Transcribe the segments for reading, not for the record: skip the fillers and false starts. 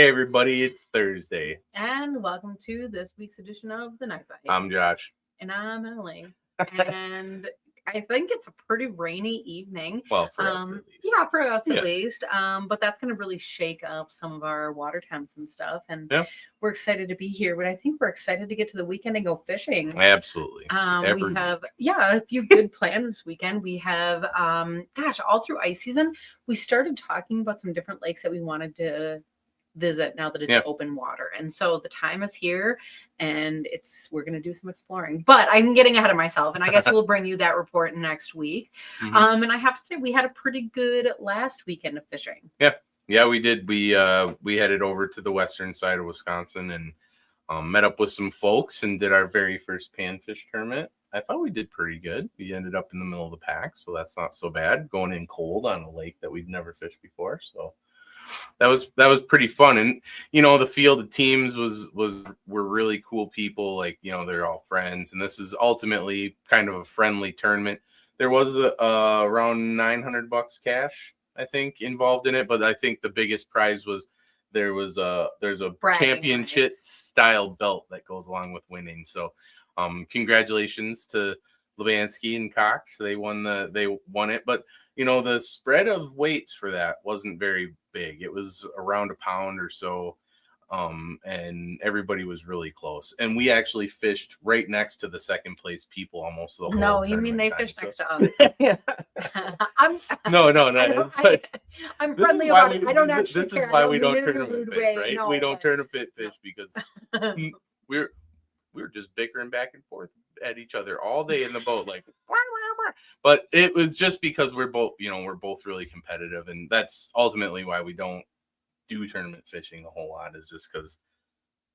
Hey everybody, it's Thursday. And welcome to this week's edition of The Night Bite. I'm Josh. And I'm Emily. And I think it's a pretty rainy evening. Well, for us at least. Yeah, for us at least. But that's going to really shake up some of our water temps and stuff. And we're excited to be here. But I think we're excited to get to the weekend and go fishing. Absolutely. We have, a few good plans this weekend. We have, all through ice season, we started talking about some different lakes that we wanted to visit now that it's open water. And so the time is here and we're going to do some exploring, but I'm getting ahead of myself, and I guess we'll bring you that report next week. And I have to say we had a pretty good last weekend of fishing. Yeah, we did. We headed over to the western side of Wisconsin and met up with some folks and did our very first panfish tournament. I thought we did pretty good. We ended up in the middle of the pack, so that's not so bad, going in cold on a lake that we've never fished before. So that was pretty fun. And the field of teams were really cool people. Like, they're all friends, and this is ultimately kind of a friendly tournament. There was around $900 cash, I think, involved in it, but I think the biggest prize was there's a championship style belt that goes along with winning. So congratulations to Lebansky and Cox. They won it, but the spread of weights for that wasn't very big. It was around a pound or so, and everybody was really close. And we actually fished right next to the second place people almost the whole time. No, you mean they fished next to us? No. I'm friendly about it. I don't actually This care. is why we don't tournament fish, right? No, we don't tournament fish because we were just bickering back and forth at each other all day in the boat, like. But it was just because we're both really competitive, and that's ultimately why we don't do tournament fishing a whole lot, is just because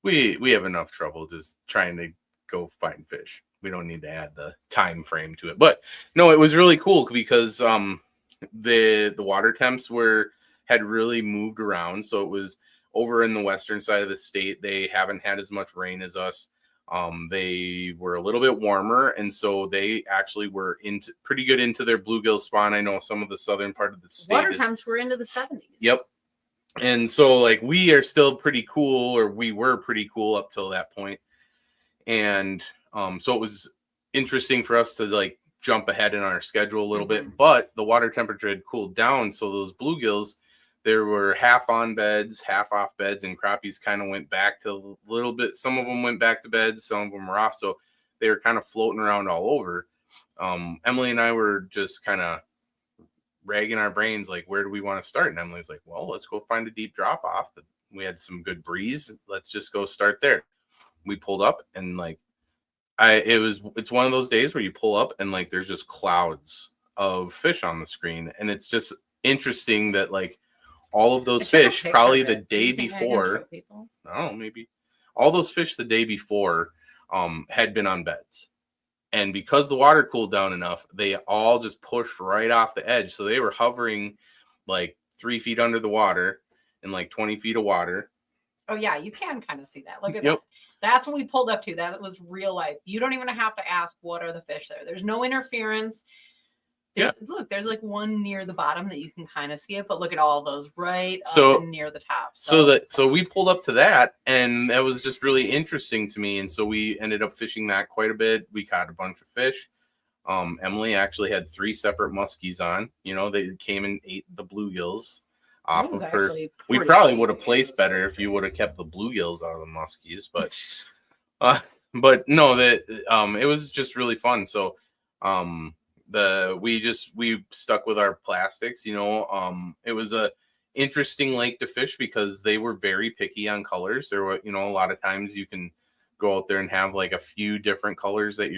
we have enough trouble just trying to go find fish. We don't need to add the time frame to it. But no, it was really cool because the water temps had really moved around. So it was over in the western side of the state. They haven't had as much rain as us. They were a little bit warmer, and so they actually were pretty good into their bluegill spawn. I know some of the southern part of the state water temps were into the 70s. Yep. And so we are still pretty cool, or we were pretty cool up till that point. And so it was interesting for us to jump ahead in our schedule a little bit, but the water temperature had cooled down. So those bluegills, there were half on beds, half off beds, and crappies kind of went back to a little bit. Some of them went back to beds, some of them were off. So they were kind of floating around all over. Emily and I were just kind of ragging our brains, like, where do we want to start? And Emily's like, well, let's go find a deep drop off. We had some good breeze. Let's just go start there. We pulled up, and it's one of those days where you pull up and there's just clouds of fish on the screen. And it's just interesting that all of those fish probably the day before, I don't know, maybe all those fish the day before had been on beds. And because the water cooled down enough, they all just pushed right off the edge. So they were hovering 3 feet under the water in 20 feet of water. Oh, yeah, you can kind of see that. Look at that. That's what we pulled up to. That was real life. You don't even have to ask, what are the fish there? There's no interference. Look, there's one near the bottom that you can kind of see it, but look at all those right up and near the top. So we pulled up to that, and that was just really interesting to me. And so we ended up fishing that quite a bit. We caught a bunch of fish. Emily actually had 3 separate muskies on. They came and ate the bluegills off of her. We probably would have placed better if you would have kept the bluegills out of the muskies, but no, it was just really fun. So we stuck with our plastics. It was a interesting lake to fish because they were very picky on colors. There were, a lot of times you can go out there and have a few different colors that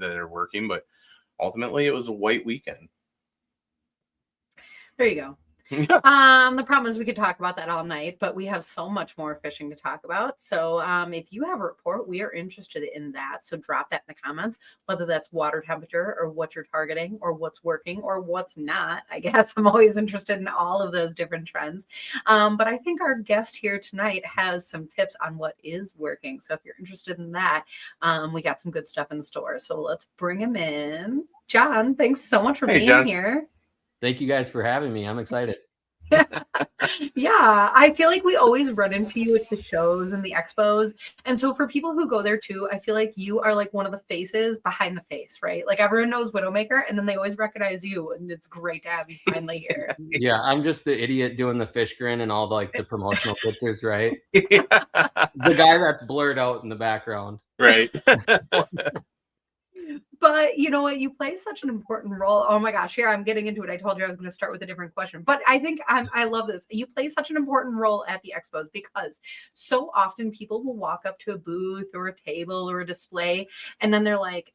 are working, but ultimately it was a white weekend. There you go. The problem is we could talk about that all night, but we have so much more fishing to talk about. So if you have a report, we are interested in that. So drop that in the comments, whether that's water temperature or what you're targeting or what's working or what's not. I guess I'm always interested in all of those different trends. But I think our guest here tonight has some tips on what is working. So if you're interested in that, we got some good stuff in the store. So let's bring him in. John, thanks so much for being here. Thank you guys for having me. I'm excited. Yeah, I feel like we always run into you at the shows and the expos. And so for people who go there too, I feel like you are like one of the faces behind the face, right? Like everyone knows Widowmaker and then they always recognize you. And it's great to have you finally here. Yeah, I'm just the idiot doing the fish grin and all the like the promotional pictures, right? Yeah. The guy that's blurred out in the background. Right. But you know what? You play such an important role. Oh my gosh, here I'm getting into it. I told you I was going to start with a different question, but I think I love this. You play such an important role at the expos because so often people will walk up to a booth or a table or a display, and then they're like,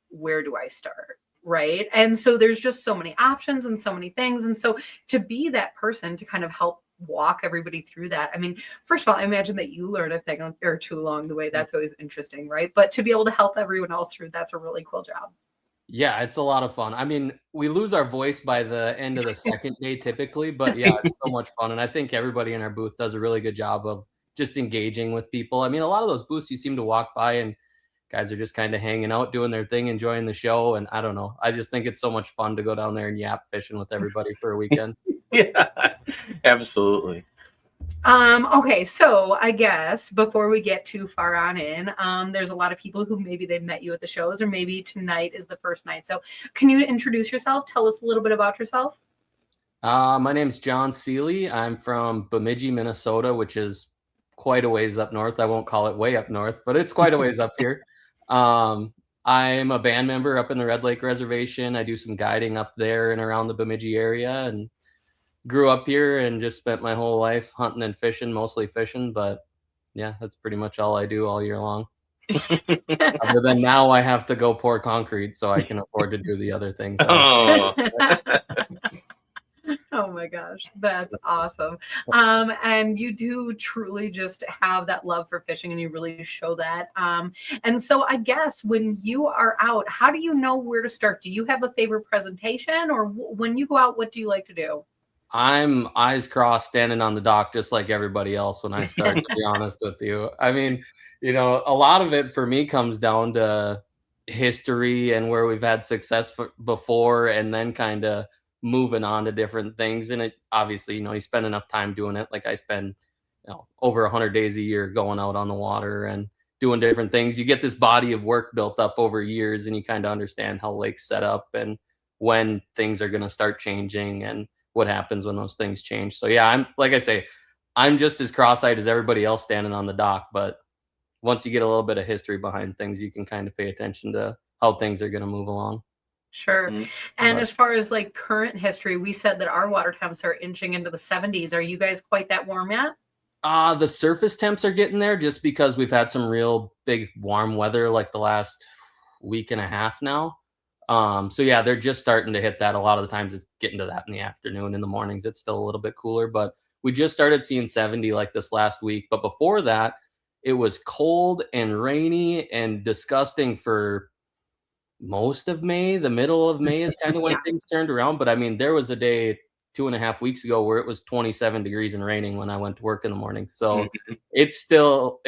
"Where do I start?" Right? And so there's just so many options and so many things, and so to be that person to kind of help walk everybody through that. I mean, first of all, I imagine that you learn a thing or two along the way. That's always interesting, right? But to be able to help everyone else through, that's a really cool job. Yeah, it's a lot of fun. I mean, we lose our voice by the end of the second day typically, but yeah, it's so much fun. And I think everybody in our booth does a really good job of just engaging with people. I mean, a lot of those booths you seem to walk by and guys are just kind of hanging out, doing their thing, enjoying the show. And I don't know. I just think it's so much fun to go down there and yap fishing with everybody for a weekend. Yeah, absolutely. Okay, so I guess before we get too far on in, there's a lot of people who maybe they've met you at the shows, or maybe tonight is the first night. So can you introduce yourself? Tell us a little bit about yourself. My name's John Seelye. I'm from Bemidji, Minnesota, which is quite a ways up north. I won't call it way up north, but it's quite a ways up here. I'm a band member up in the Red Lake Reservation. I do some guiding up there and around the Bemidji area, and grew up here and just spent my whole life hunting and fishing, mostly fishing. But yeah, that's pretty much all I do all year long. Other than now, I have to go pour concrete so I can afford to do the other things. Oh, Oh my gosh, that's awesome. And you do truly just have that love for fishing and you really show that. And so I guess when you are out, how do you know where to start? Do you have a favorite presentation or when you go out, what do you like to do? I'm eyes crossed standing on the dock just like everybody else when I start, to be honest with you. I mean, you know, a lot of it for me comes down to history and where we've had success before and then kind of moving on to different things. And it obviously, you know, you spend enough time doing it. Like I spend, you know, over 100 days a year going out on the water and doing different things. You get this body of work built up over years and you kind of understand how lakes set up and when things are going to start changing and what happens when those things change. So yeah, I'm like I say, I'm just as cross-eyed as everybody else standing on the dock, but once you get a little bit of history behind things, you can kind of pay attention to how things are going to move along. Sure. Mhm. And as far as like current history, we said that our water temps are inching into the 70s. Are you guys quite that warm yet? The surface temps are getting there just because we've had some real big warm weather like the last week and a half now. So yeah, they're just starting to hit that. A lot of the times it's getting to that in the afternoon. In the mornings, it's still a little bit cooler, but we just started seeing 70 like this last week. But before that, it was cold and rainy and disgusting for most of May. The middle of May is kind of when Yeah. things turned around. But I mean, there was a day 2.5 weeks ago where it was 27 degrees and raining when I went to work in the morning. So Mhm. it's still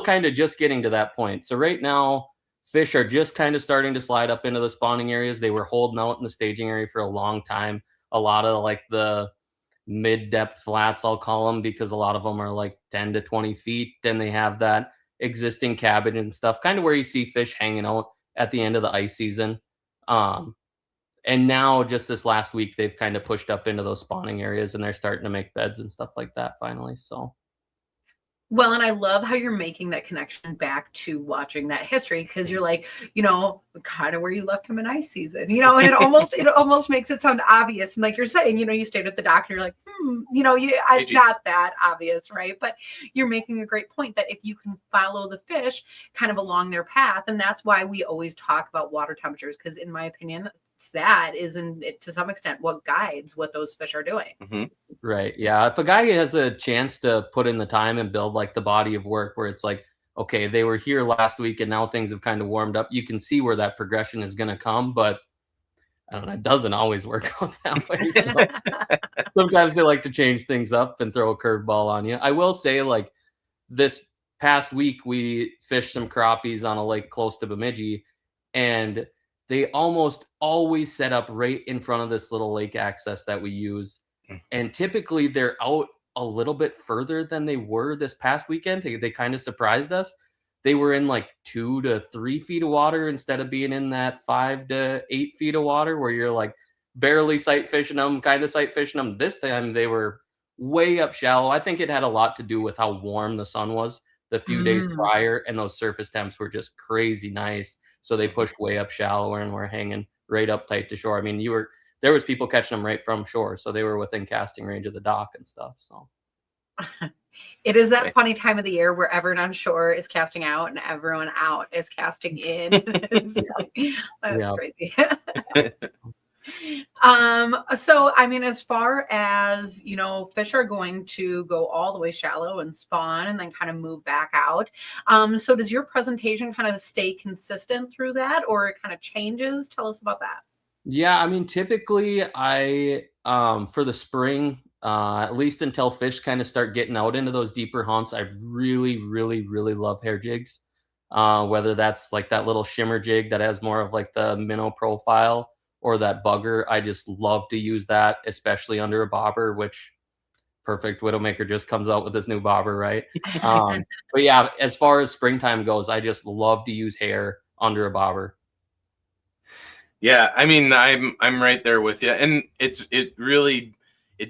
kind of just getting to that point. So right now, fish are just kind of starting to slide up into the spawning areas. They were holding out in the staging area for a long time. A lot of like the mid-depth flats, I'll call them, because a lot of them are like 10 to 20 feet. Then they have that existing cabbage and stuff, kind of where you see fish hanging out at the end of the ice season. Um, and now just this last week, they've kind of pushed up into those spawning areas and they're starting to make beds and stuff like that finally. So Well, and I love how you're making that connection back to watching that history because you're like, you know, kind of where you left him in ice season, you know, and it almost makes it sound obvious. And like you're saying, you know, you stayed at the dock and you're like, you know, it's not that obvious, right? But you're making a great point that if you can follow the fish kind of along their path, and that's why we always talk about water temperatures, because in my opinion, that is in it to some extent what guides what those fish are doing. Mhm. right. Yeah. If a guy has a chance to put in the time and build like the body of work where it's like, okay, they were here last week and now things have kind of warmed up, you can see where that progression is going to come. But I don't know, it doesn't always work out that way. So sometimes they like to change things up and throw a curveball on you. I will say, like this past week, we fished some crappies on a lake close to Bemidji, and they almost always set up right in front of this little lake access that we use. and typically they're out a little bit further than they were this past weekend. They kind of surprised us. They were in like 2 to 3 feet of water instead of being in that 5 to 8 feet of water where you're like barely sight fishing them, kind of sight fishing them. This time they were way up shallow. I think it had a lot to do with how warm the sun was the few days prior, and those surface temps were just crazy nice. So they pushed way up shallower and were hanging right up tight to shore. I mean, there was people catching them right from shore, so they were within casting range of the dock and stuff. So it is that funny time of the year where everyone on shore is casting out and everyone out is casting in. That's crazy. So I mean, as far as fish are going to go all the way shallow and spawn and then kind of move back out. So does your presentation kind of stay consistent through that, or it kind of changes? Tell us about that. Yeah, I mean, typically I for the spring, at least until fish kind of start getting out into those deeper haunts, I really, really, really love hair jigs. Whether that's like that little shimmer jig that has more of like the minnow profile, or that bugger. I just love to use that, especially under a bobber, which perfect. Widowmaker just comes out with this new bobber, right? But yeah, as far as springtime goes, I just love to use hair under a bobber. Yeah, I mean, I'm right there with you, and it really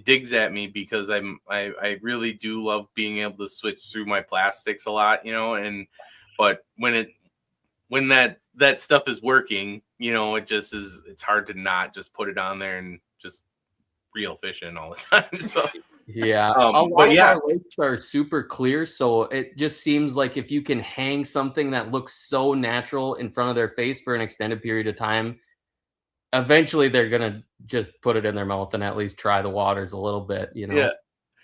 digs at me because I really do love being able to switch through my plastics a lot, but when that stuff is working, it's hard to not just put it on there and just reel fishing all the time. So yeah, a lot of our lakes are super clear, so it just seems like if you can hang something that looks so natural in front of their face for an extended period of time, eventually they're gonna just put it in their mouth and at least try the waters a little bit,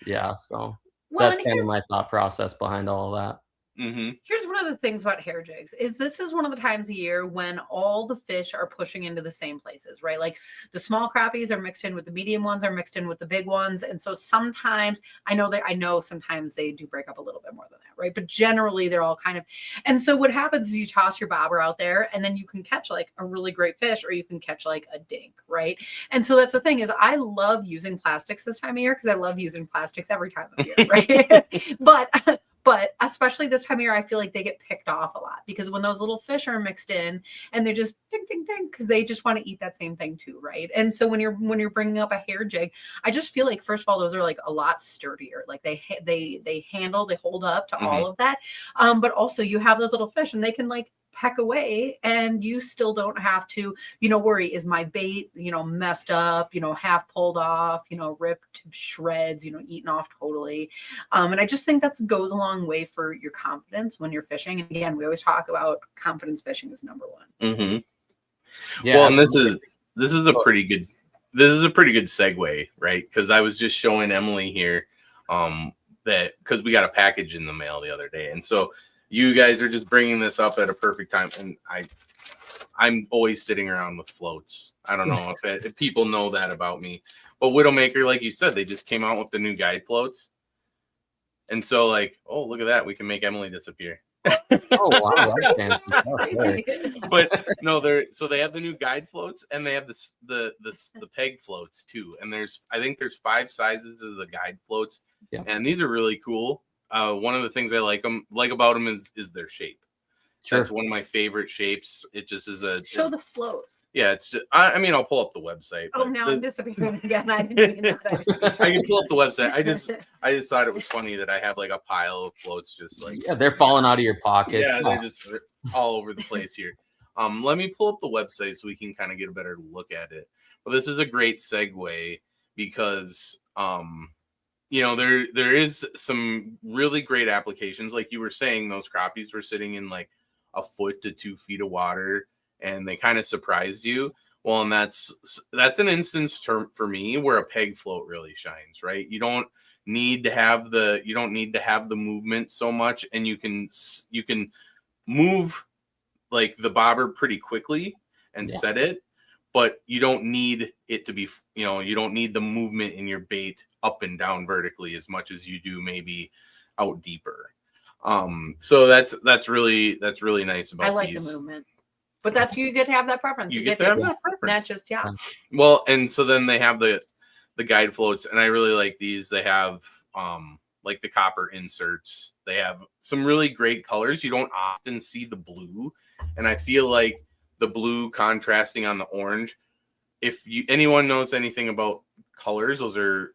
Yeah, so that's kind of my thought process behind all of that. Here's one of the things about hair jigs is this is one of the times a year when all the fish are pushing into the same places, right? Like the small crappies are mixed in with the medium ones, are mixed in with the big ones. And so sometimes I know sometimes they do break up a little bit more than that, right? But generally they're all kind of, and so what happens is you toss your bobber out there and then you can catch like a really great fish, or you can catch like a dink, right? And so that's the thing is I love using plastics this time of year because I love using plastics every time of year, right? But especially this time of year, I feel like they get picked off a lot because when those little fish are mixed in and they just ding, ding, ding, because they just want to eat that same thing too, right? And so when you're bringing up a hair jig, I just feel like, first of all, those are like a lot sturdier. Like they hold up to all of that. But also you have those little fish and they can like peck away and you still don't have to, worry, is my bait, messed up, half pulled off, ripped to shreds, eaten off totally. And I just think that goes a long way for your confidence when you're fishing. And again, we always talk about confidence fishing is number one. Yeah, well, and this is a pretty good segue, right? Because I was just showing Emily here that because we got a package in the mail the other day, and so you guys are just bringing this up at a perfect time, and I'm always sitting around with floats. I don't know if people know that about me, but Widowmaker, like you said, they just came out with the new guide floats, and so like, oh, look at that, we can make Emily disappear. Oh wow, that's fancy. But no, they have the new guide floats and they have the peg floats too, and I think there's 5 sizes of the guide floats, and these are really cool. One of the things I like about them is their shape. Sure. That's one of my favorite shapes. It just is show the float. Yeah, it's just, I mean, I'll pull up the website. Oh, now I'm disappearing again. I didn't even know that. I can pull up the website. I just thought it was funny that I have like a pile of floats just like. Yeah, they're falling out of your pocket. Yeah, they're just all over the place here. Let me pull up the website so we can kind of get a better look at it. But this is a great segue because there is some really great applications. Like you were saying, those crappies were sitting in like a foot to 2 feet of water, and they kind of surprised you. Well, and that's an instance for me where a peg float really shines, right? You don't need to have the movement so much, and you can move like the bobber pretty quickly and set it, but you don't need it to be, you don't need the movement in your bait up and down vertically as much as you do maybe out deeper. So that's really nice about these. I like the movement. But you get to have that preference. You get to have that preference. That's just, Well, and so then they have the the guide floats, and I really like these. They have like the copper inserts. They have some really great colors. You don't often see the blue, and I feel like the blue contrasting on the orange. If anyone knows anything about colors, those are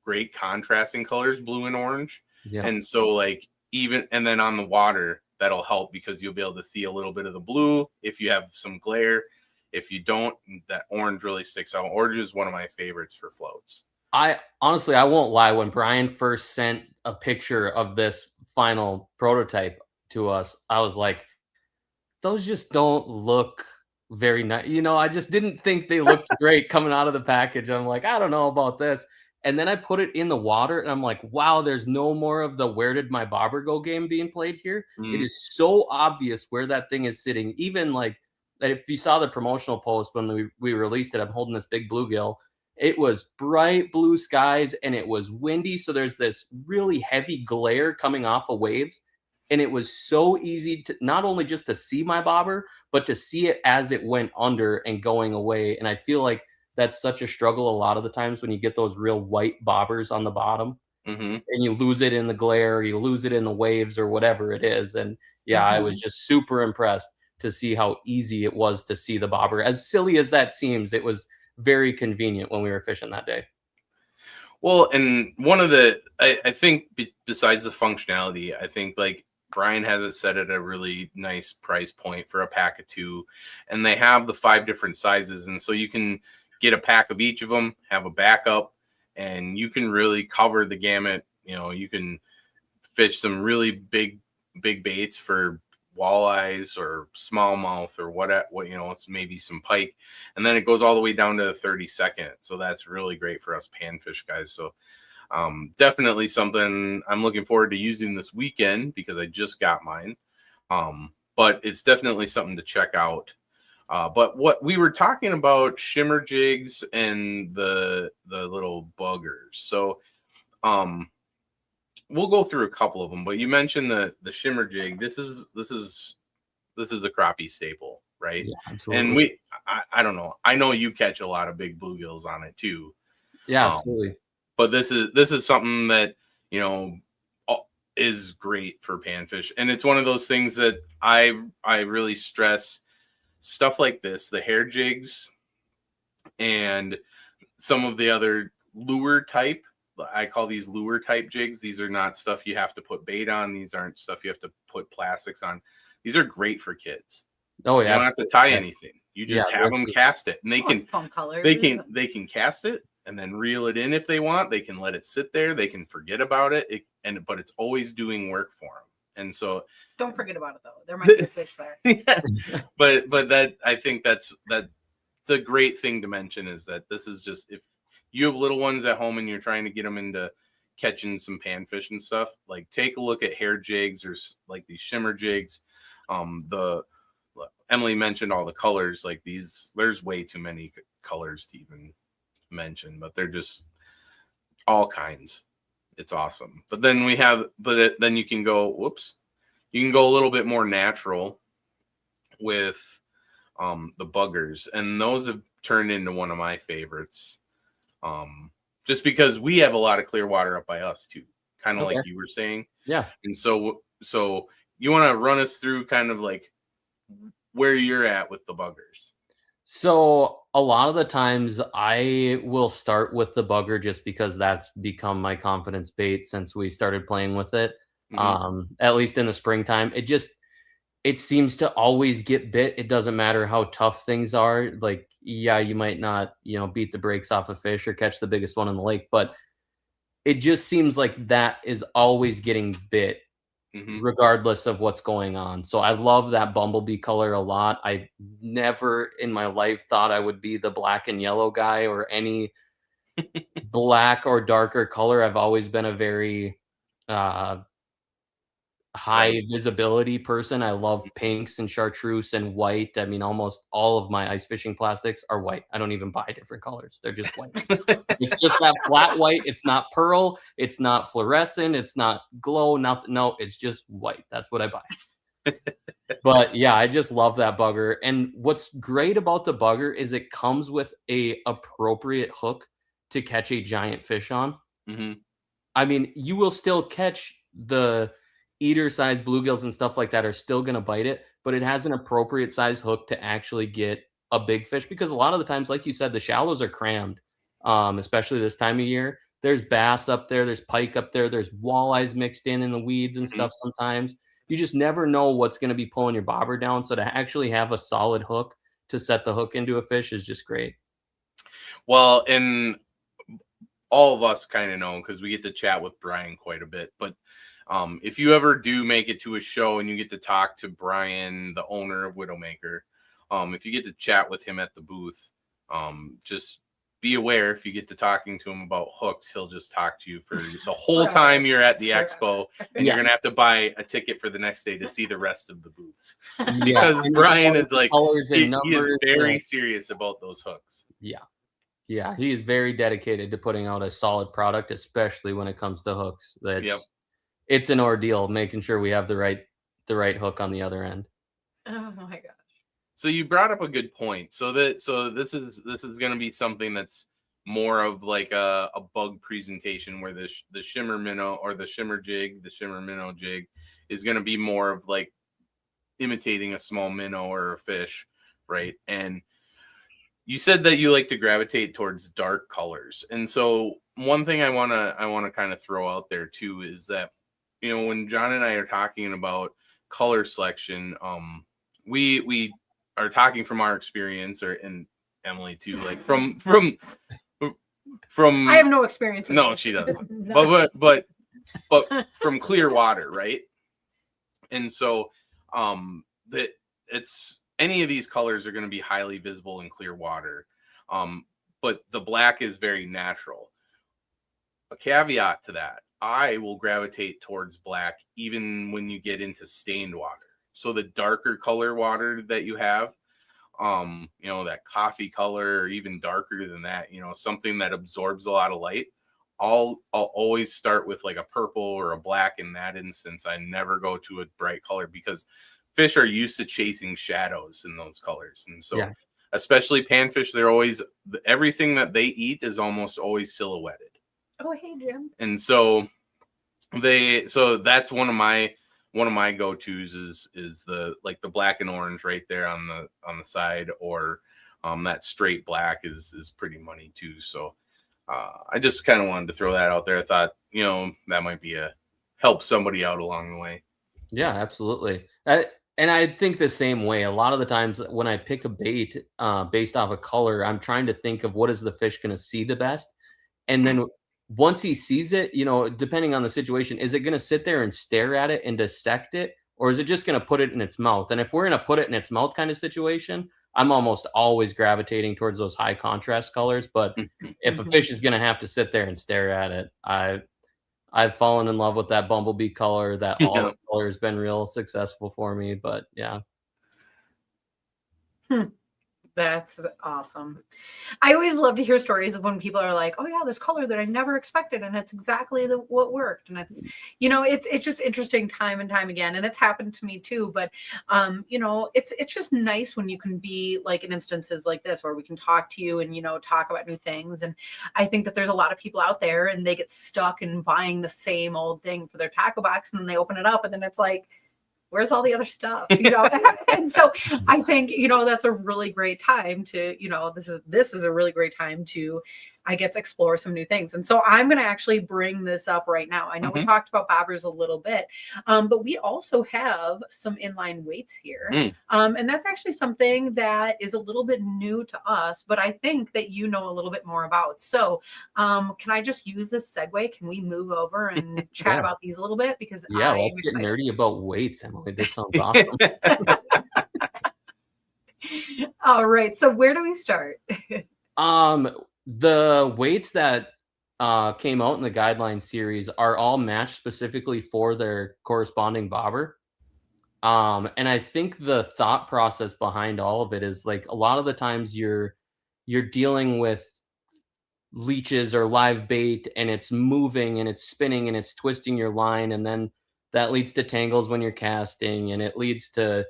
great contrasting colors, blue and orange. Yeah. And so like and then on the water, that'll help because you'll be able to see a little bit of the blue if you have some glare. If you don't, that orange really sticks out. Orange is one of my favorites for floats. I honestly, I won't lie. When Brian first sent a picture of this final prototype to us, I was like, those just don't look very nice. I just didn't think they looked great coming out of the package. I'm like, I don't know about this. And then I put it in the water and I'm like, wow, there's no more of the where did my bobber go game being played here. It is so obvious where that thing is sitting. Even like if you saw the promotional post when we released it, I'm holding this big bluegill. It was bright blue skies and it was windy. So there's this really heavy glare coming off of waves. And it was so easy to not only just to see my bobber, but to see it as it went under and going away. And I feel like that's such a struggle a lot of the times when you get those real white bobbers on the bottom and you lose it in the glare, you lose it in the waves or whatever it is. And yeah, I was just super impressed to see how easy it was to see the bobber. As silly as that seems, it was very convenient when we were fishing that day. Well, and one of I think besides the functionality, I think like Brian has it set at a really nice price point for a pack of 2, and they have the 5 different sizes. And so you can get a pack of each of them, have a backup, and you can really cover the gamut. You can fish some really big baits for walleyes or smallmouth or what it's maybe some pike, and then it goes all the way down to the 32nd. So that's really great for us panfish guys. So definitely something I'm looking forward to using this weekend because I just got mine. But it's definitely something to check out. But what we were talking about, shimmer jigs and the little buggers. So we'll go through a couple of them, but you mentioned the shimmer jig. This is a crappie staple, right? Yeah, absolutely. And I don't know. I know you catch a lot of big bluegills on it too. Yeah, absolutely. But this is something that is great for panfish, and it's one of those things that I really stress. Stuff like this, the hair jigs, and some of the other lure type. I call these lure type jigs. These are not stuff you have to put bait on. These aren't stuff you have to put plastics on. These are great for kids. Oh yeah, you don't have to tie anything. You just have them cast it, and they can fun colors. They can cast it and then reel it in if they want. They can let it sit there. They can forget about it. But it's always doing work for them. And so don't forget about it though. There might be a fish there. Yeah. But that I think that's a great thing to mention is that this is just if you have little ones at home and you're trying to get them into catching some panfish and stuff, like take a look at hair jigs or like these shimmer jigs. Emily mentioned all the colors, like these. There's way too many colors to even mention, but they're just all kinds. It's awesome. But then then you can go, you can go a little bit more natural with the buggers, and those have turned into one of my favorites. Just because we have a lot of clear water up by us too, kind of like you were saying. Yeah. And so you want to run us through kind of like where you're at with the buggers. So a lot of the times I will start with the bugger just because that's become my confidence bait since we started playing with it. At least in the springtime, it seems to always get bit. It doesn't matter how tough things are. Like, yeah, you might not, beat the brakes off a fish or catch the biggest one in the lake, but it just seems like that is always getting bit regardless of what's going on. So I love that bumblebee color a lot. I never in my life thought I would be the black and yellow guy or any black or darker color. I've always been a very high visibility person. I love pinks and chartreuse and white. I mean, almost all of my ice fishing plastics are white. I don't even buy different colors. They're just white. It's just that flat white. It's not pearl. It's not fluorescent. It's not glow. Nothing. No, it's just white. That's what I buy. But yeah, I just love that bugger. And what's great about the bugger is it comes with a appropriate hook to catch a giant fish on. Mm-hmm. I mean, you will still catch the eater-sized bluegills and stuff like that are still going to bite it, but it has an appropriate size hook to actually get a big fish, because a lot of the times, like you said, the shallows are crammed, especially this time of year. There's bass up there, there's pike up there, there's walleyes mixed in the weeds and stuff sometimes. You just never know what's going to be pulling your bobber down, so to actually have a solid hook to set the hook into a fish is just great. Well, and all of us kind of know, because we get to chat with Brian quite a bit, but if you ever do make it to a show and you get to talk to Brian, the owner of Widowmaker, if you get to chat with him at the booth, just be aware, if you get to talking to him about hooks, he'll just talk to you for the whole time you're at the expo, and you're gonna have to buy a ticket for the next day to see the rest of the booths, because Brian is like, he is very serious about those hooks. Yeah, he is very dedicated to putting out a solid product, especially when it comes to hooks. It's an ordeal making sure we have the right hook on the other end. Oh my gosh. So you brought up a good point. So this is going to be something that's more of like a bug presentation, where the shimmer minnow or the shimmer jig, the shimmer minnow jig, is going to be more of like imitating a small minnow or a fish, right? And you said that you like to gravitate towards dark colors, and so one thing I want to kind of throw out there too is that, you know, when John and I are talking about color selection, we are talking from our experience, and Emily too, like from I have no experience. No, she doesn't. No. But from clear water, right? And so that it's any of these colors are going to be highly visible in clear water. But the black is very natural. A caveat to that, I will gravitate towards black even when you get into stained water. So the darker color water that you have, you know, that coffee color, or even darker than that, you know, something that absorbs a lot of light, I'll always start with like a purple or a black. In that instance, I never go to a bright color, because fish are used to chasing shadows in those colors. And so especially panfish, they're always, everything that they eat is almost always silhouetted. Oh, hey, Jim. And so that's one of my go-tos is the black and orange right there on the side, or that straight black is pretty money too. So I just kind of wanted to throw that out there. I thought, you know, that might be help somebody out along the way. Yeah, absolutely. And I think the same way. A lot of the times when I pick a bait based off a color, I'm trying to think of what is the fish going to see the best. And then once he sees it, you know, depending on the situation, is it going to sit there and stare at it and dissect it? Or is it just going to put it in its mouth? And if we're in a put it in its mouth kind of situation, I'm almost always gravitating towards those high contrast colors. But if a fish is going to have to sit there and stare at it, I've fallen in love with that bumblebee color. That olive color has been real successful for me. But yeah. That's awesome. I always love to hear stories of when people are like, oh yeah, this color that I never expected, and it's exactly what worked. And it's, you know, it's just interesting time and time again. And it's happened to me too. But you know, it's just nice when you can be like in instances like this where we can talk to you and, you know, talk about new things. And I think that there's a lot of people out there and they get stuck in buying the same old thing for their tackle box, and then they open it up and then it's like, where's all the other stuff, you know? And so I think, you know, that's a really great time to, you know, this is a really great time to, I guess, explore some new things. And so I'm going to actually bring this up right now. I know we talked about bobbers a little bit, but we also have some inline weights here. And that's actually something that is a little bit new to us, but I think that you know a little bit more about. So can I just use this segue? Can we move over and chat about these a little bit? Because let's get nerdy about weights, Emily. This sounds awesome. All right. So where do we start? The weights that came out in the guideline series are all matched specifically for their corresponding bobber. And I think the thought process behind all of it is like a lot of the times you're dealing with leeches or live bait, and it's moving and it's spinning and it's twisting your line, and then that leads to tangles when you're casting, and it leads to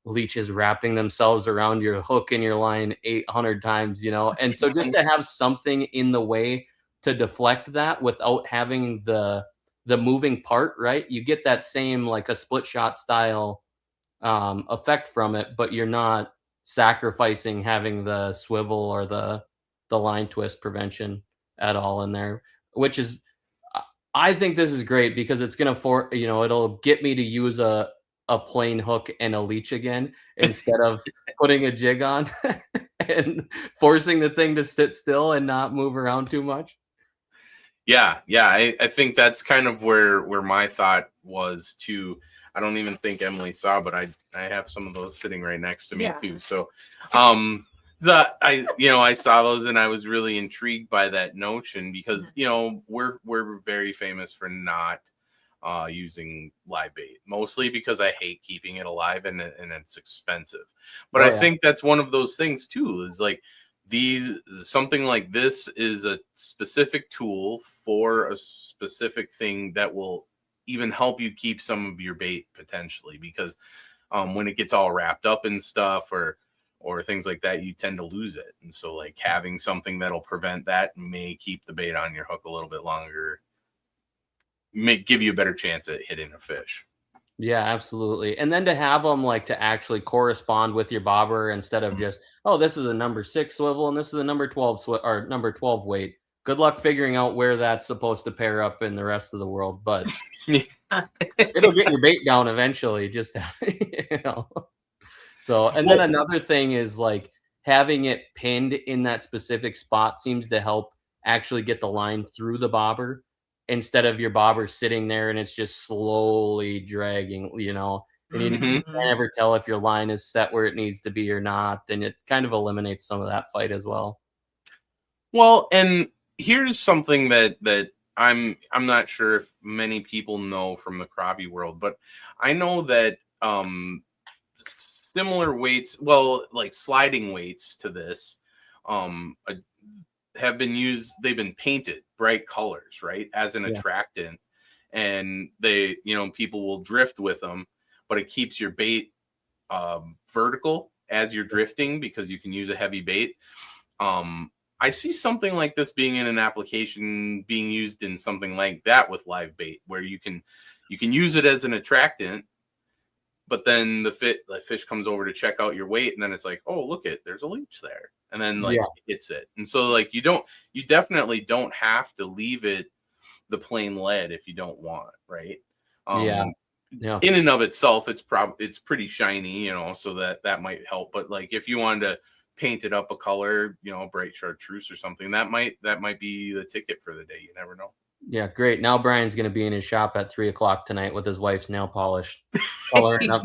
leeches wrapping themselves around your hook and your line 800 times, you know. And so just to have something in the way to deflect that without having the moving part, right? You get that same like a split shot style effect from it, but you're not sacrificing having the swivel or the line twist prevention at all in there, which is I think this is great because it's gonna it'll get me to use a plain hook and a leech again instead of putting a jig on and forcing the thing to sit still and not move around too much. Yeah, I think that's kind of where my thought was too. I don't even think Emily saw, but I have some of those sitting right next to me too. So, I saw those and I was really intrigued by that notion because we're very famous for not using live bait, mostly because I hate keeping it alive and it's expensive. But I think that's one of those things too, is like something like this is a specific tool for a specific thing that will even help you keep some of your bait potentially, because when it gets all wrapped up in stuff or things like that, you tend to lose it. And so like having something that'll prevent that may keep the bait on your hook a little bit longer, may give you a better chance at hitting a fish. Yeah, absolutely. And then to have them like to actually correspond with your bobber instead of just, oh, this is a number 6 swivel and this is a number 12 or number 12 weight. Good luck figuring out where that's supposed to pair up in the rest of the world, but it'll get your bait down eventually. Just So, and then another thing is like having it pinned in that specific spot seems to help actually get the line through the bobber, instead of your bobber sitting there and it's just slowly dragging, and you can't ever tell if your line is set where it needs to be or not. And it kind of eliminates some of that fight as well. Well, and here's something that I'm not sure if many people know from the crappie world, but I know that similar weights, well, like sliding weights to this, have been used. They've been painted bright colors, right, as an attractant, and they, people will drift with them, but it keeps your bait vertical as you're drifting because you can use a heavy bait. I see something like this being in an application being used in something like that with live bait, where you can use it as an attractant, but then the fish comes over to check out your weight, and then it's like, oh, look there's a leech there, and then hits it. And so like you definitely don't have to leave it the plain lead if you don't want, right? In and of itself, it's pretty shiny, so that might help. But like if you wanted to paint it up a color, bright chartreuse or something, that might be the ticket for the day. You never know. Yeah, great. Now Brian's going to be in his shop at 3:00 tonight with his wife's nail polish coloring up.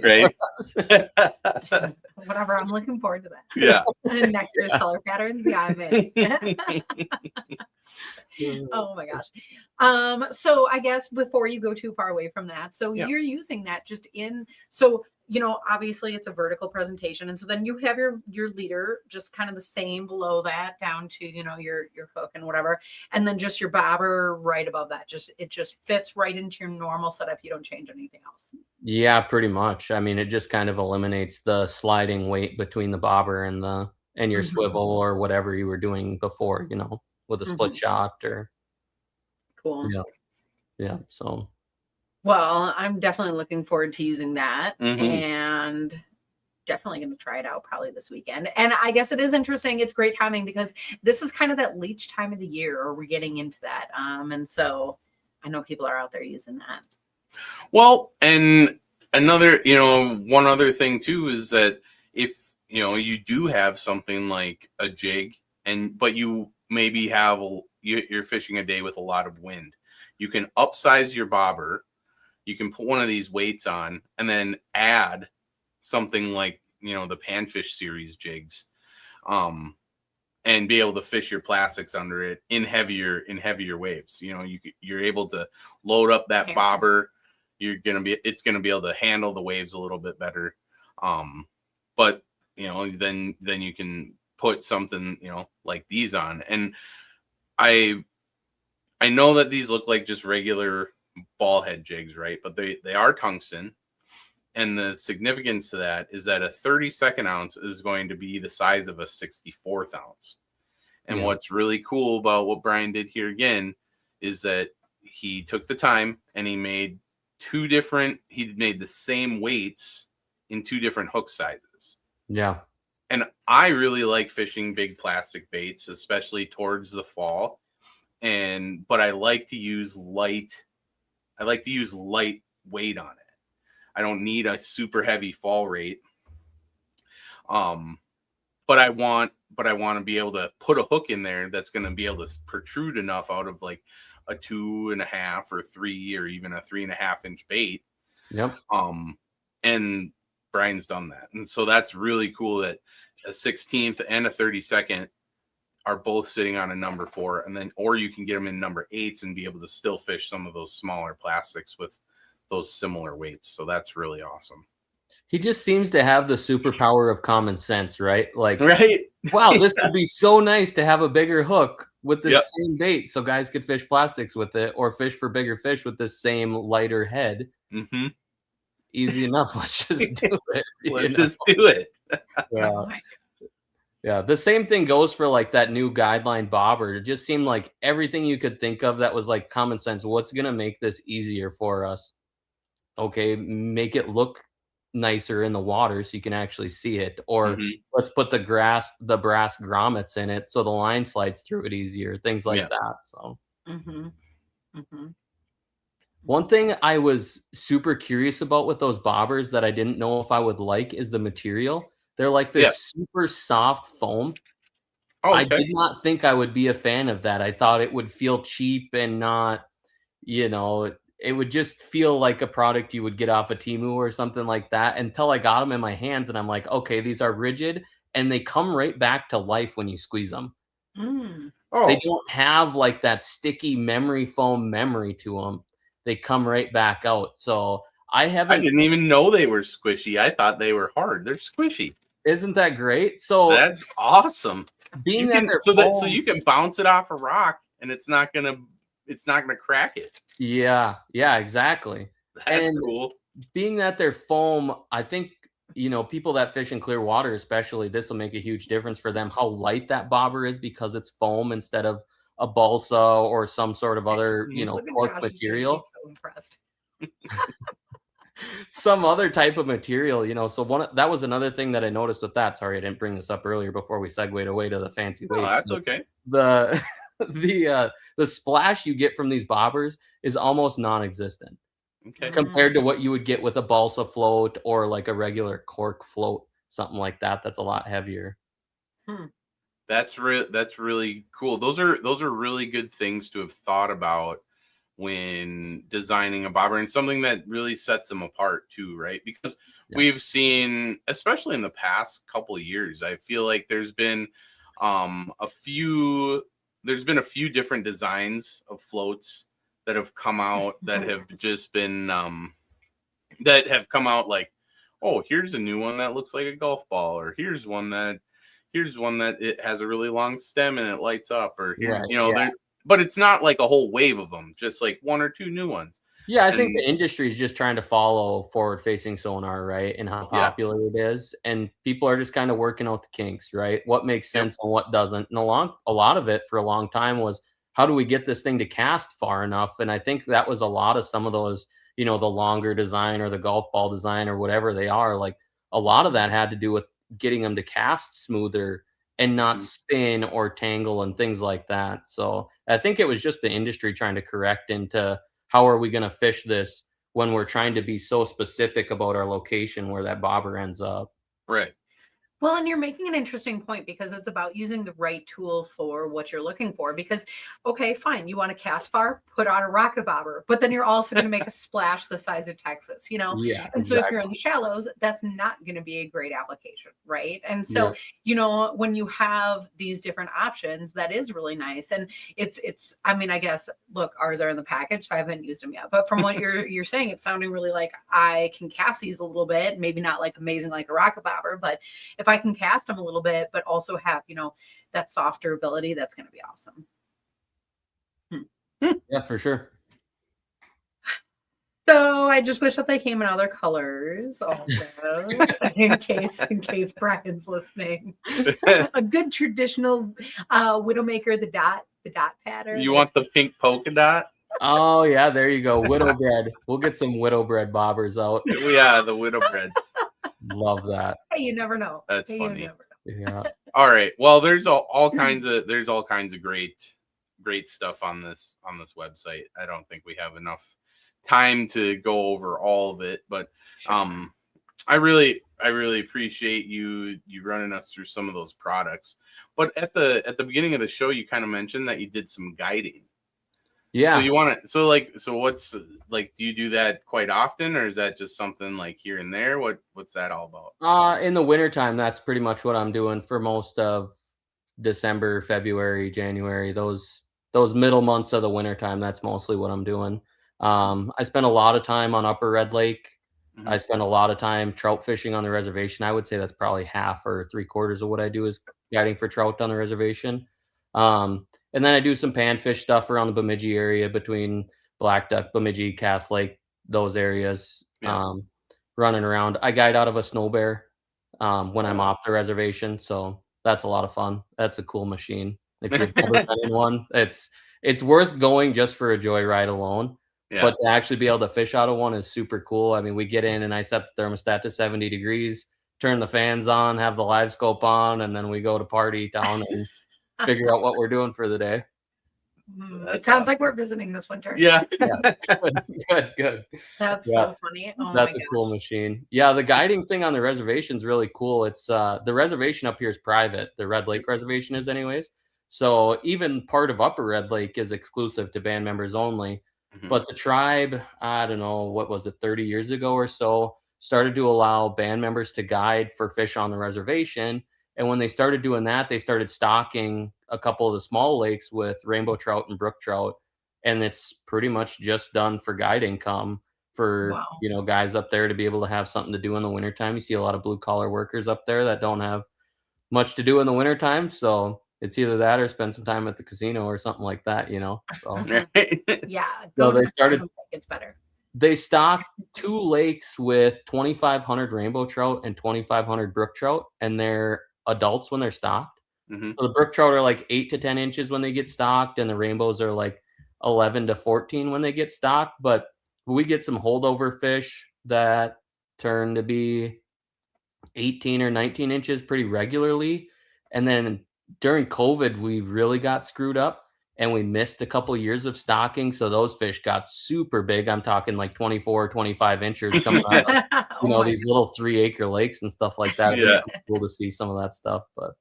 Right. Whatever. I'm looking forward to that. Yeah. Next year's color patterns. Yeah, I'm in. Oh my gosh. So I guess before you go too far away from that, so you're using that just obviously it's a vertical presentation. And so then you have your leader just kind of the same below that down to, your hook and whatever. And then just your bobber right above that. It just fits right into your normal setup. You don't change anything else. Yeah, pretty much. I mean, it just kind of eliminates the sliding weight between the bobber and your swivel or whatever you were doing before, with a split shot or. Cool. Yeah. So. Well, I'm definitely looking forward to using that and definitely going to try it out probably this weekend. And I guess it is interesting. It's great timing because this is kind of that leech time of the year, or we're getting into that. And so I know people are out there using that. Well, and another, one other thing too is that if, you do have something like a jig but you maybe you're fishing a day with a lot of wind, you can upsize your bobber. You can put one of these weights on and then add something like, the panfish series jigs, and be able to fish your plastics under it in heavier waves. You're able to load up that bobber. It's going to be able to handle the waves a little bit better. But then you can put something, like these on. And I know that these look like just regular ball head jigs, right? But they are tungsten, and the significance to that is that a 32nd ounce is going to be the size of a 64th ounce, And what's really cool about what Brian did here again is that he took the time and he made the same weights in 2 different hook sizes. Yeah. And I really like fishing big plastic baits, especially towards the fall. But I like to use light weight on it. I don't need a super heavy fall rate. But I want to be able to put a hook in there that's going to be able to protrude enough out of like a 2.5 or 3 or even a 3.5 inch bait. Yep. And Brian's done that. And so that's really cool that a 16th and a 32nd are both sitting on a number 4, or you can get them in number 8s and be able to still fish some of those smaller plastics with those similar weights. So that's really awesome. He just seems to have the superpower of common sense, right? Like, right? Wow, this would be so nice to have a bigger hook with this same bait, so guys could fish plastics with it, or fish for bigger fish with this same lighter head. Mm-hmm. Easy enough. Let's just do it. Let's just do it. Yeah. Yeah, the same thing goes for like that new guideline bobber. It just seemed like everything you could think of that was like common sense. What's going to make this easier for us? Okay, make it look nicer in the water so you can actually see it. Or let's put the brass grommets in it so the line slides through it easier. Things like that. So one thing I was super curious about with those bobbers that I didn't know if I would like is the material. They're like this super soft foam. Oh, okay. I did not think I would be a fan of that. I thought it would feel cheap and not, it would just feel like a product you would get off of Temu or something like that, until I got them in my hands and I'm like, okay, these are rigid and they come right back to life when you squeeze them. They don't have like that sticky memory foam memory to them. They come right back out. So I didn't even know they were squishy. I thought they were hard. They're squishy. Isn't that great? So that's awesome. Being so you can bounce it off a rock and it's not gonna crack it. Yeah, exactly. That's cool. Being that they're foam, I think people that fish in clear water, especially, this will make a huge difference for them. How light that bobber is because it's foam instead of a balsa or some sort of other cork material. He's so impressed. Some other type of material, so that was another thing that I noticed with that. Sorry, I didn't bring this up earlier before we segued away to the fancy weights. Oh, that's okay. The splash you get from these bobbers is almost non-existent compared to what you would get with a balsa float or like a regular cork float, something like that. That's a lot heavier. That's really cool. Those are really good things to have thought about when designing a bobber, and something that really sets them apart too, right? Because we've seen, especially in the past couple of years, I feel like there's been a few different designs of floats that have come out that have just been that have come out like, oh, here's a new one that looks like a golf ball, or here's one that it has a really long stem and it lights up, or but it's not like a whole wave of them, just like 1 or 2 new ones. Yeah, I think the industry is just trying to follow forward-facing sonar, right, and how popular it is, and people are just kind of working out the kinks, right? What makes sense and what doesn't. And a lot of it for a long time was, how do we get this thing to cast far enough? And I think that was a lot of some of those, the longer design or the golf ball design or whatever they are. Like a lot of that had to do with getting them to cast smoother and not spin or tangle and things like that. So I think it was just the industry trying to correct into how are we going to fish this when we're trying to be so specific about our location where that bobber ends up. Right. Well, and you're making an interesting point, because it's about using the right tool for what you're looking for. Because, okay, fine, you want to cast far, put on a rocket bobber, but then you're also going to make a splash the size of Texas, Yeah, and so if you're in the shallows, that's not going to be a great application, right? And so, when you have these different options, that is really nice. And it's, I mean, I guess, look, ours are in the package, so I haven't used them yet. But from what you're saying, it's sounding really like I can cast these a little bit, maybe not like amazing like a rocket bobber, but if I can cast them a little bit, but also have, that softer ability, that's going to be awesome. Yeah, for sure. So I just wish that they came in other colors also, in case Brian's listening. A good traditional Widowmaker, the dot pattern. You want the pink polka dot? Oh yeah, there you go. Widow bread. We'll get some widow bread bobbers out. Yeah, the widow breads. Love that. Hey, you never know. That's Hey, funny. You never know. Yeah. All right. Well, there's all kinds of great stuff on this website. I don't think we have enough time to go over all of it, but I really appreciate you running us through some of those products. But at the beginning of the show, you kind of mentioned that you did some guiding. Yeah. So you want to so what's like, do you do that quite often, or is that just something like here and there? What's that all about? In the wintertime, that's pretty much what I'm doing for most of December, February, January, those middle months of the wintertime. That's mostly what I'm doing. I spend a lot of time on Upper Red Lake. Mhm. I spend a lot of time trout fishing on the reservation. I would say that's probably half or 3/4 of what I do is guiding for trout on the reservation. And then I do some panfish stuff around the Bemidji area between Black Duck, Bemidji, Cass Lake, those areas. Yeah. Running around. I guide out of a snow bear when I'm off the reservation, so that's a lot of fun. That's a cool machine. If you've never been in one, it's worth going just for a joyride alone. Yeah. But to actually be able to fish out of one is super cool. I mean, we get in and I set the thermostat to 70 degrees, turn the fans on, have the live scope on, and then we go to party town and figure out what we're doing for the day. It sounds like we're visiting this winter. Yeah. Good. That's so funny. Oh That's my a cool machine. Yeah, the guiding thing on the reservation is really cool. It's the reservation up here is private. The Red Lake reservation is anyways. So even part of Upper Red Lake is exclusive to band members only. Mhm. But the tribe, I don't know, what was it, 30 years ago or so, started to allow band members to guide for fish on the reservation. And when they started doing that, they started stocking a couple of the small lakes with rainbow trout and brook trout. And it's pretty much just done for guide income for, Wow. guys up there to be able to have something to do in the wintertime. You see a lot of blue collar workers up there that don't have much to do in the wintertime. So it's either that or spend some time at the casino or something like that, So Yeah. So they started. It's better. They stocked 2 lakes with 2,500 rainbow trout and 2,500 brook trout, and they're adults when they're stocked. Mhm. So the brook trout are like 8 to 10 inches when they get stocked, and the rainbows are like 11 to 14 when they get stocked. But we get some holdover fish that turn to be 18 or 19 inches pretty regularly. And then during COVID, we really got screwed up and we missed a couple years of stocking. So those fish got super big. I'm talking like 24, 25 inches coming out of, these little 3-acre lakes and stuff like that. Yeah. It's cool to see some of that stuff, but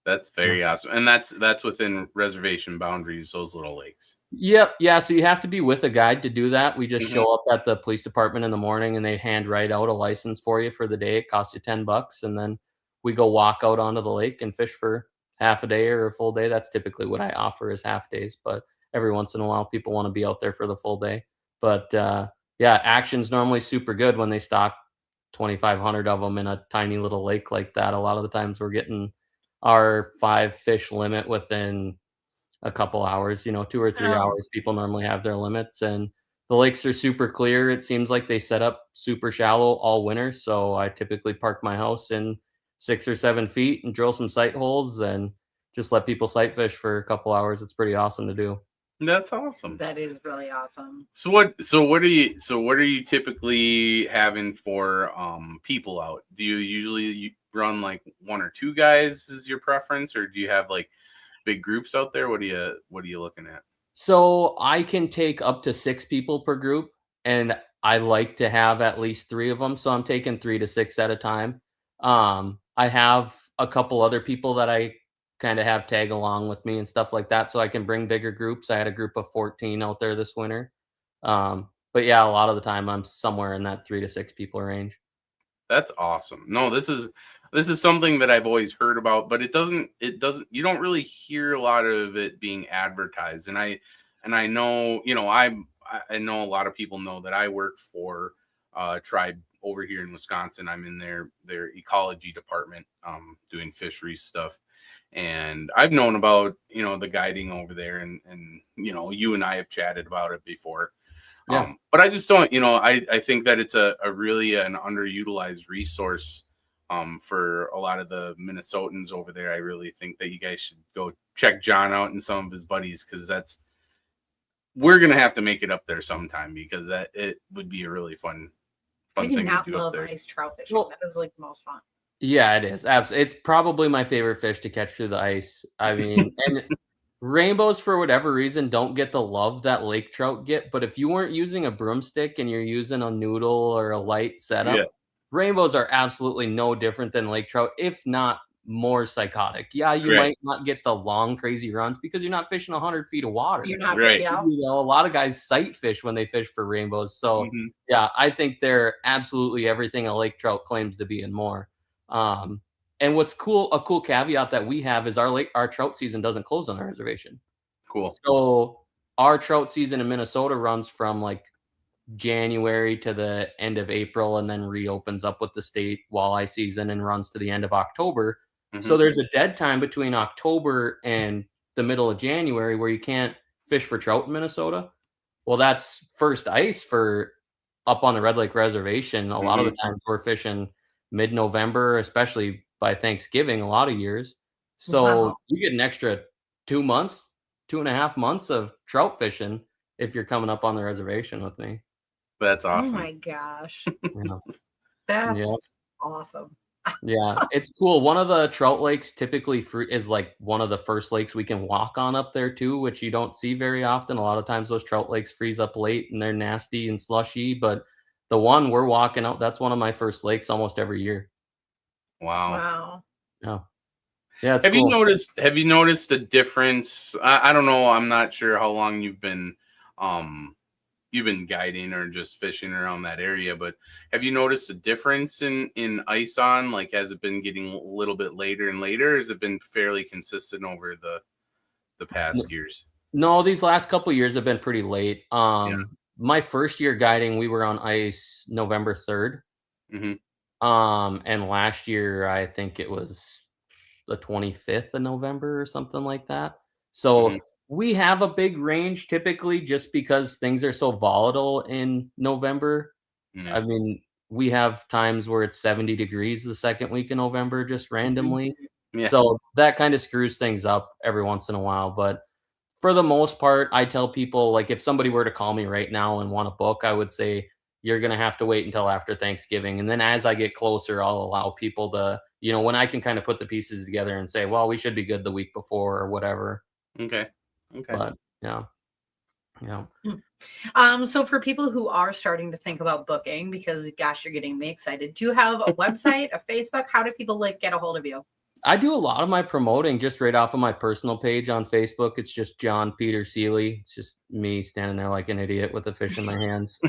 That's very awesome. And that's within reservation boundaries, those little lakes. Yep. Yeah. So you have to be with a guide to do that. We just show up at the police department in the morning and they hand write out a license for you for the day. It costs you $10. And then we go walk out onto the lake and fish for half a day or a full day. That's typically what I offer is half days. But every once in a while, people want to be out there for the full day. But yeah, action's normally super good when they stock 2,500 of them in a tiny little lake like that. A lot of the times we're getting our 5 fish limit within a couple hours, 2 or 3 hours. People normally have their limits, and the lakes are super clear. It seems like they set up super shallow all winter. So I typically park my house in 6 or 7 feet and drill some sight holes and just let people sight fish for a couple hours. It's pretty awesome to do. That's awesome. That is really awesome. So what are you typically having for people out? Do you usually run like 1 or 2 guys is your preference, or do you have like big groups out there? What are you looking at? So I can take up to 6 people per group, and I like to have at least 3 of them. So I'm taking 3 to 6 at a time. I have a couple other people that I kind of have tag along with me and stuff like that, so I can bring bigger groups. I had a group of 14 out there this winter. But yeah, a lot of the time I'm somewhere in that 3 to 6 people range. That's awesome. No, this is something that I've always heard about, but it doesn't you don't really hear a lot of it being advertised. And I know, I know a lot of people know that I work for tribe over here in Wisconsin. I'm in their ecology department, doing fisheries stuff. And I've known about, the guiding over there, and you and I have chatted about it before. Yeah. But I just don't, I think that it's a really an underutilized resource for a lot of the Minnesotans over there. I really think that you guys should go check John out and some of his buddies, because we're gonna have to make it up there sometime, because it would be a really fun I do thing to not do up love there. ice trout fishing. Well- That is like the most fun. Yeah, it is. Absolutely. It's probably my favorite fish to catch through the ice. I mean, and rainbows, for whatever reason, don't get the love that lake trout get. But if you weren't using a broomstick and you're using a noodle or a light setup, Yeah. rainbows are absolutely no different than lake trout, if not more psychotic. Yeah, you Right. might not get the long, crazy runs because you're not fishing 100 feet of water. You're not Right. yeah. A lot of guys sight fish when they fish for rainbows. So Mhm. yeah, I think they're absolutely everything a lake trout claims to be and more. And what's cool, a cool caveat that we have is our trout season doesn't close on our reservation. Cool. So our trout season in Minnesota runs from like January to the end of April, and then reopens up with the state walleye season and runs to the end of October. So Mhm. there's a dead time between October and the middle of January where you can't fish for trout in Minnesota. Well, that's first ice for up on the Red Lake Reservation. A lot of the times we're fishing mid-November, especially by Thanksgiving, a lot of years. So Wow. you get an extra 2 months, 2.5 months of trout fishing if you're coming up on the reservation with me. That's Oh awesome. my gosh. Yeah. That's Yeah. awesome. Yeah, it's cool. One of the trout lakes typically is like one of the first lakes we can walk on up there too, which you don't see very often. A lot of times those trout lakes freeze up late and they're nasty and slushy, but the one we're walking out, that's one of my first lakes almost every year. Wow. Wow. Yeah. Yeah, it's Have cool. you noticed a difference? I don't know. I'm not sure how long you've been guiding or just fishing around that area, but have you noticed a difference in ice on? Like, has it been getting a little bit later and later? Or has it been fairly consistent over the past years? No, these last couple years have been pretty late. My first year guiding, we were on ice November 3rd. Mhm. And last year I think it was the 25th of November or something like that. So Mhm. we have a big range typically just because things are so volatile in November. Yeah. I mean, we have times where it's 70 degrees the second week in November just randomly. Yeah. So that kind of screws things up every once in a while. But for the most part, I tell people, like, if somebody were to call me right now and want a book, I would say you're going to have to wait until after Thanksgiving. And then as I get closer, I'll allow people to, when I can kind of put the pieces together and say, well, we should be good the week before or whatever. Okay. But yeah. So for people who are starting to think about booking, because gosh, you're getting me excited. Do you have a website, a Facebook? How do people get a hold of you? I do a lot of my promoting just right off of my personal page on Facebook. It's just John Peter Seelye. It's just me standing there like an idiot with a fish in my hands.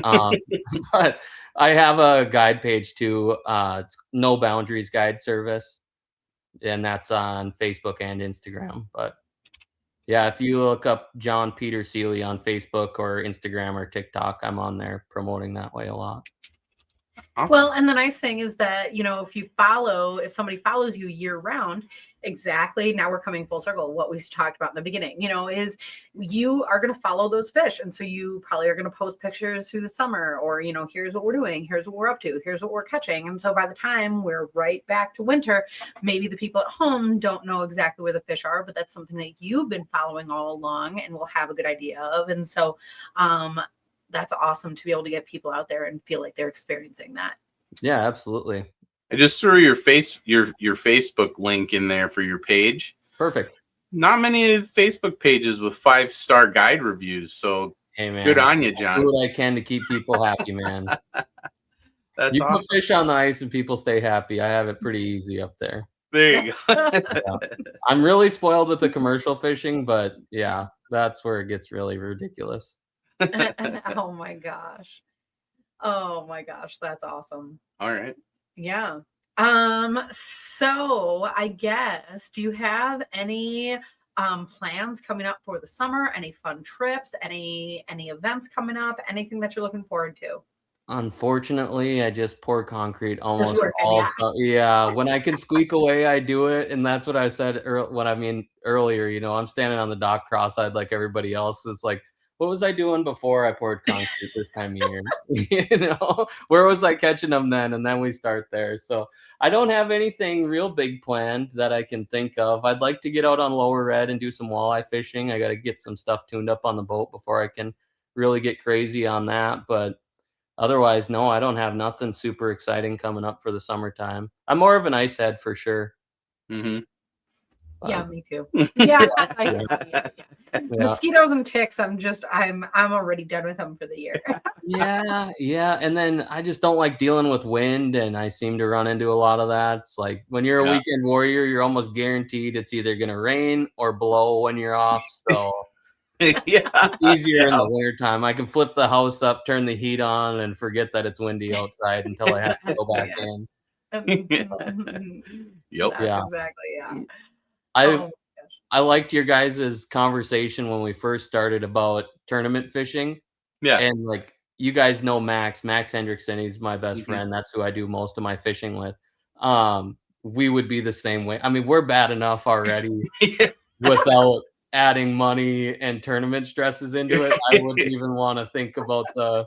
But I have a guide page too. It's No Boundaries Guide Service, and that's on Facebook and Instagram. But yeah, if you look up John Peter Seelye on Facebook or Instagram or TikTok, I'm on there promoting that way a lot. Well, and the nice thing is that, if somebody follows you year round, exactly. Now we're coming full circle. What we talked about in the beginning, is you are going to follow those fish. And so you probably are going to post pictures through the summer or, here's what we're doing. Here's what we're up to. Here's what we're catching. And so by the time we're right back to winter, maybe the people at home don't know exactly where the fish are, but that's something that you've been following all along and will have a good idea of. And so, that's awesome to be able to get people out there and feel like they're experiencing that. Yeah, absolutely. I just threw your Facebook link in there for your page. Perfect. Not many Facebook pages with 5-star guide reviews, so hey, man, good on you, John. Do what I can to keep people happy, man. That's awesome. Put fish on the ice and people stay happy. I have it pretty easy up there. There you go. I'm really spoiled with the commercial fishing, but yeah, that's where it gets really ridiculous. Oh my gosh. That's awesome. All right. Yeah. So I guess, do you have any plans coming up for the summer? Any fun trips? Any events coming up? Anything that you're looking forward to? Unfortunately, I just pour concrete almost working, all. yeah. So, yeah, when I can squeak away, I do it, and that's what I said. Earlier, I'm standing on the dock cross-eyed like everybody else. It's like what was I doing before I poured concrete this time of year? Where was I catching them then? And then we start there. So I don't have anything real big planned that I can think of. I'd like to get out on Lower Red and do some walleye fishing. I got to get some stuff tuned up on the boat before I can really get crazy on that. But otherwise, no, I don't have nothing super exciting coming up for the summertime. I'm more of an ice head for sure. Mm-hmm. Yeah, me too. Yeah, yeah. Yeah. Mosquitoes and ticks. I'm already done with them for the year. Yeah. And then I just don't like dealing with wind, and I seem to run into a lot of that. It's like when you're a weekend warrior, you're almost guaranteed it's either going to rain or blow when you're off. So it's easier in the wintertime. I can flip the house up, turn the heat on, and forget that it's windy outside until I have to go back in. Yep. That's exactly, I liked your guys' conversation when we first started about tournament fishing. Yeah. And like, you guys know Max Hendrickson. He's my best friend. That's who I do most of my fishing with. We would be the same way. I mean, we're bad enough already without adding money and tournament stresses into it. I wouldn't even want to think about the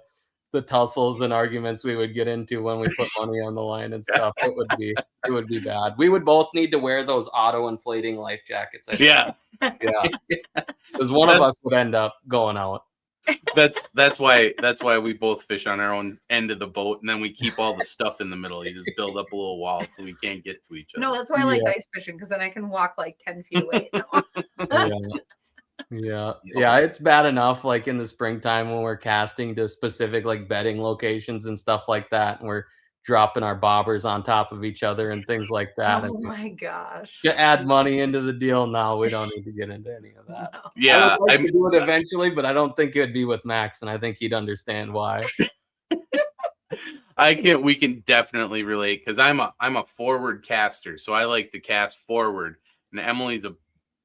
tussles and arguments we would get into when we put money on the line and stuff. It would be bad. We would both need to wear those auto inflating life jackets. Yeah. Because one of us would end up going out. That's why we both fish on our own end of the boat, and then we keep all the stuff in the middle. You just build up a little wall so we can't get to each other. No, that's why I like ice fishing, because then I can walk like 10 feet away. Yeah, it's bad enough like in the springtime when we're casting to specific like bedding locations and stuff like that, and we're dropping our bobbers on top of each other and things like that. Oh my gosh. To add money into the deal now, we don't need to get into any of that. No. Yeah, I would like to do it eventually, but I don't think it'd be with Max, and I think he'd understand why. We can definitely relate, because I'm a forward caster, so I like to cast forward, and Emily's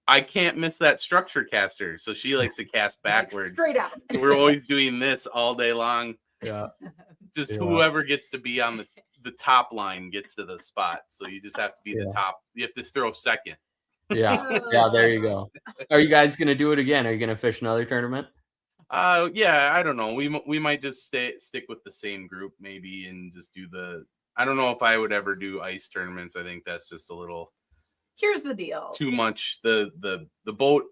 I can't miss that structure caster, so she likes to cast backwards. Straight out. So we're always doing this all day long. Yeah. Just whoever gets to be on the top line gets to the spot. So you just have to be the top. You have to throw second. Yeah, there you go. Are you guys gonna do it again? Are you gonna fish another tournament? Yeah, I don't know. We might just stick with the same group maybe, and just do I don't know if I would ever do ice tournaments. I think that's just a little. Here's the deal. Too much. The boat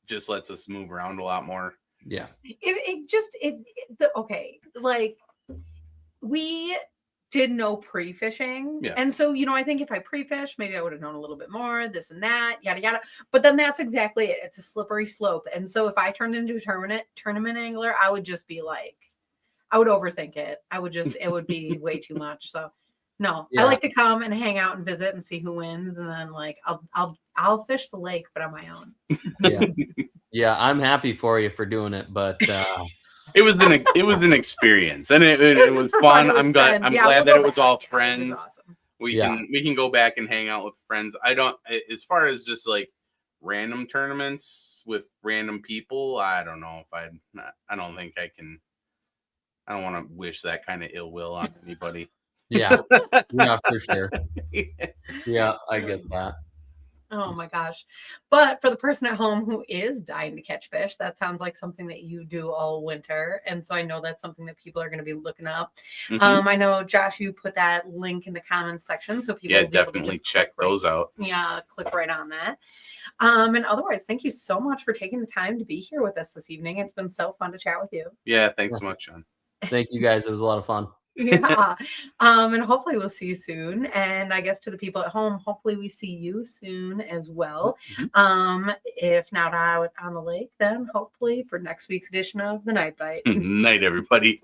just lets us move around a lot more. Yeah. Okay. Like, we did no pre-fishing. Yeah. And so, I think if I pre-fish, maybe I would have known a little bit more, this and that, yada, yada. But then that's exactly it. It's a slippery slope. And so if I turned into a tournament angler, I would just be like, I would overthink it. It would be way too much. So no, I like to come and hang out and visit and see who wins. And then like, I'll fish the lake, but on my own. Yeah. I'm happy for you for doing it, but, it was an experience, and it was fun. I'm glad that it was all friends. Was awesome. We can go back and hang out with friends. As far as just like random tournaments with random people, I don't know if I don't think I can. I don't want to wish that kind of ill will on anybody. Yeah, for sure. Yeah, I get that. Oh my gosh. But for the person at home who is dying to catch fish, that sounds like something that you do all winter. And so I know that's something that people are going to be looking up. I know, Josh, you put that link in the comments section, so people will be definitely able to check those out. Yeah, click right on that. And otherwise, thank you so much for taking the time to be here with us this evening. It's been so fun to chat with you. Yeah, thanks so much, John. Thank you guys. It was a lot of fun. Yeah. And hopefully we'll see you soon. And I guess to the people at home, hopefully we see you soon as well. If not out on the lake, then hopefully for next week's edition of The Night Bite. Night, everybody.